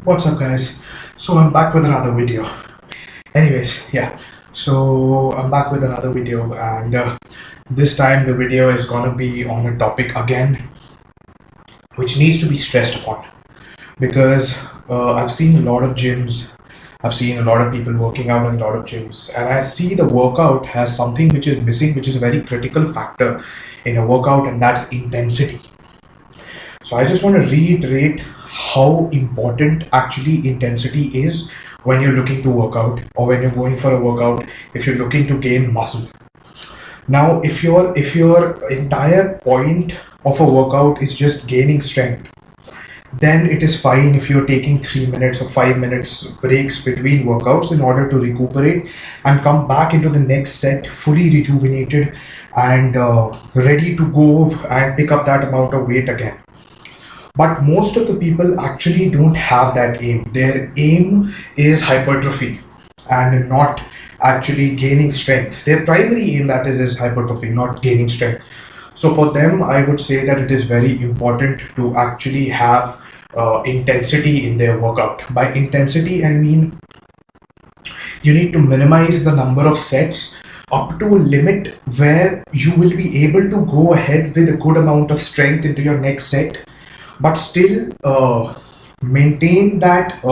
What's up, guys? So I'm back with another video. Anyways, yeah. So I'm back with another video, and this time the video is gonna be on a topic again, which needs to be stressed upon because I've seen a lot of gyms. I've seen a lot of people working out in a lot of gyms, and I see the workout has something which is missing, which is a very critical factor in a workout, and that's intensity. So I just want to reiterate how important actually intensity is when you're looking to work out or when you're going for a workout if you're looking to gain muscle. Now if your entire point of a workout is just gaining strength, then it is fine if you're taking 3 minutes or 5 minutes breaks between workouts in order to recuperate and come back into the next set fully rejuvenated and ready to go and pick up that amount of weight again. But most of the people actually don't have that aim. Their aim is hypertrophy and not actually gaining strength. Their primary aim, that is hypertrophy, not gaining strength. So for them, I would say that it is very important to actually have intensity in their workout. By intensity, I mean you need to minimize the number of sets up to a limit where you will be able to go ahead with a good amount of strength into your next set, but still maintain that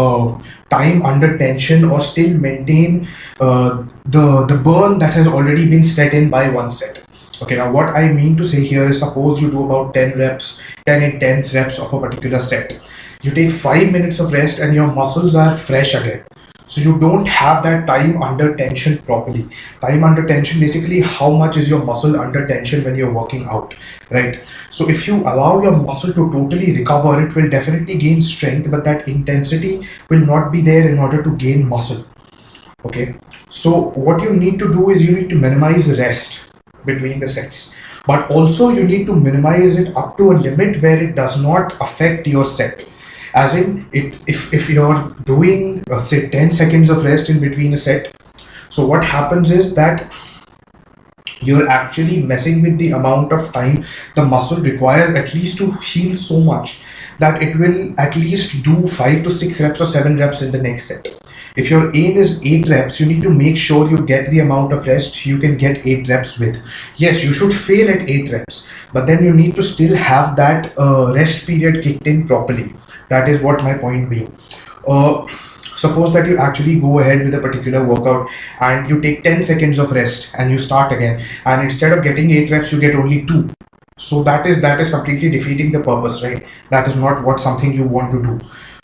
time under tension, or still maintain the burn that has already been set in by one set. Okay, now what I mean to say here is, suppose you do about 10 reps, 10 intense reps of a particular set. You take 5 minutes of rest and your muscles are fresh again. So you don't have that time under tension properly. Time under tension, basically how much is your muscle under tension when you're working out, right? So if you allow your muscle to totally recover, it will definitely gain strength, but that intensity will not be there in order to gain muscle. Okay, so what you need to do is you need to minimize rest between the sets, but also you need to minimize it up to a limit where it does not affect your set. As in, if you're doing say 10 seconds of rest in between a set, so what happens is that you're actually messing with the amount of time the muscle requires at least to heal so much that it will at least do 5 to 6 reps or 7 reps in the next set. If your aim is 8 reps, you need to make sure you get the amount of rest you can get 8 reps with. Yes, you should fail at 8 reps, but then you need to still have that rest period kicked in properly. That is what my point being. Uh, Suppose that you actually go ahead with a particular workout and you take 10 seconds of rest and you start again, and instead of getting 8 reps you get only 2. So that is completely defeating the purpose, right? That is not what something you want to do.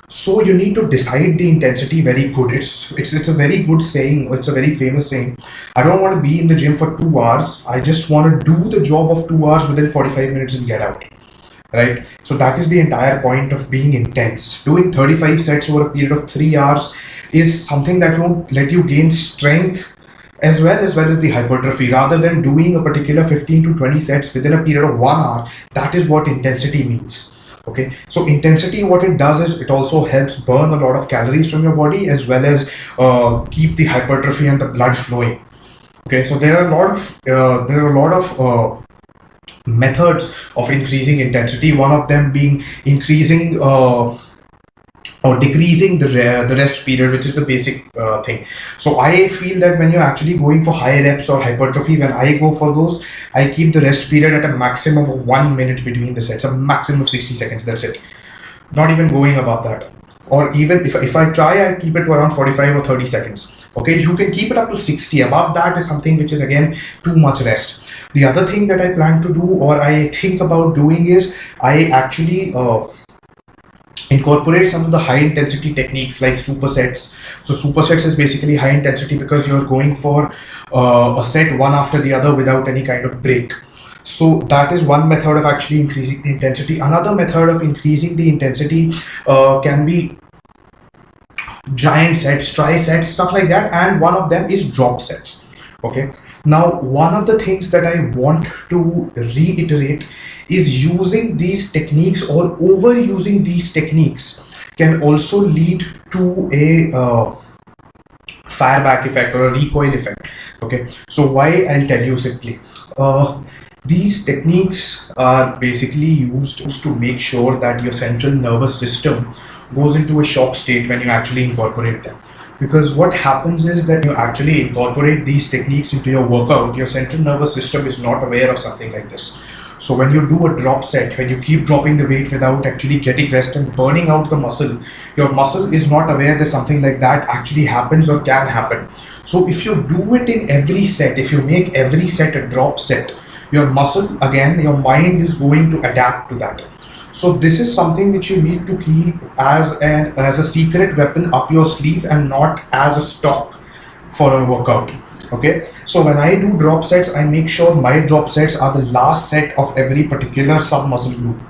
So you need to decide the intensity very good. It's a very good saying. It's a very famous saying. I don't want to be in the gym for 2 hours. I just want to do the job of 2 hours within 45 minutes and get out. Right? So that is the entire point of being intense. Doing 35 sets over a period of 3 hours is something that won't let you gain strength as well as the hypertrophy, rather than doing a particular 15 to 20 sets within a period of 1 hour. That is what intensity means. Okay, so intensity, what it does is it also helps burn a lot of calories from your body, as well as keep the hypertrophy and the blood flowing. Okay, so there are a lot of methods of increasing intensity. One of them being increasing or decreasing the rest period, which is the basic thing. So I feel that when you're actually going for high reps or hypertrophy, when I go for those, I keep the rest period at a maximum of 1 minute between the sets, a maximum of 60 seconds. That's it. Not even going above that. Or even if I try, I keep it to around 45 or 30 seconds. Okay, you can keep it up to 60. Above that is something which is again too much rest. The other thing that I plan to do, or I think about doing, is I actually incorporate some of the high intensity techniques like supersets. So supersets is basically high intensity because you're going for a set one after the other without any kind of break. So that is one method of actually increasing the intensity. Another method of increasing the intensity can be giant sets, tri sets, stuff like that, and one of them is drop sets. Okay, now one of the things that I want to reiterate is using these techniques or overusing these techniques can also lead to a fireback effect or a recoil effect. Okay, so why, I'll tell you simply. These techniques are basically used to make sure that your central nervous system goes into a shock state when you actually incorporate them. Because what happens is that you actually incorporate these techniques into your workout, your central nervous system is not aware of something like this. So when you do a drop set, when you keep dropping the weight without actually getting rest and burning out the muscle, your muscle is not aware that something like that actually happens or can happen. So if you do it in every set, if you make every set a drop set, your muscle, again, your mind is going to adapt to that. So this is something which you need to keep as a secret weapon up your sleeve and not as a stock for a workout. Okay, so when I do drop sets, I make sure my drop sets are the last set of every particular sub muscle group.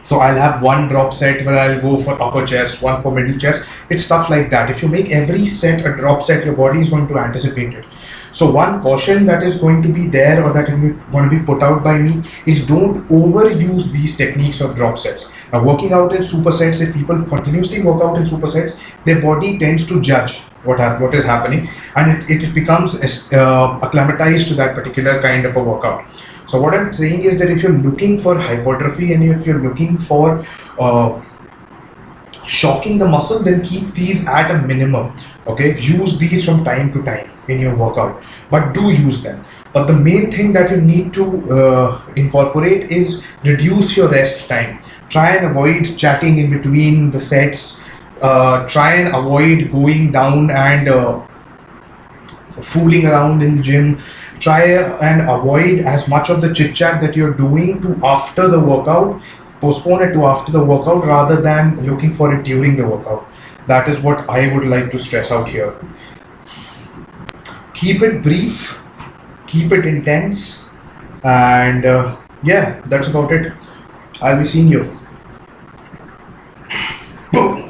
So I'll have one drop set where I'll go for upper chest, one for middle chest. It's stuff like that. If you make every set a drop set, your body is going to anticipate it. So one caution that is going to be there, or that is going to be put out by me, is don't overuse these techniques of drop sets. Now, working out in supersets, if people continuously work out in supersets, their body tends to judge what is happening, and it becomes acclimatized to that particular kind of a workout. So what I'm saying is that if you're looking for hypertrophy and if you're looking for shocking the muscle, then keep these at a minimum. Okay, use these from time to time in your workout, but do use them. But the main thing that you need to incorporate is reduce your rest time. Try and avoid chatting in between the sets. Try and avoid going down and fooling around in the gym. Try and avoid as much of the chit chat that you're doing to after the workout. Postpone it to after the workout rather than looking for it during the workout. That is what I would like to stress out here. Keep it brief, keep it intense, and yeah, that's about it. I'll be seeing you. Boom.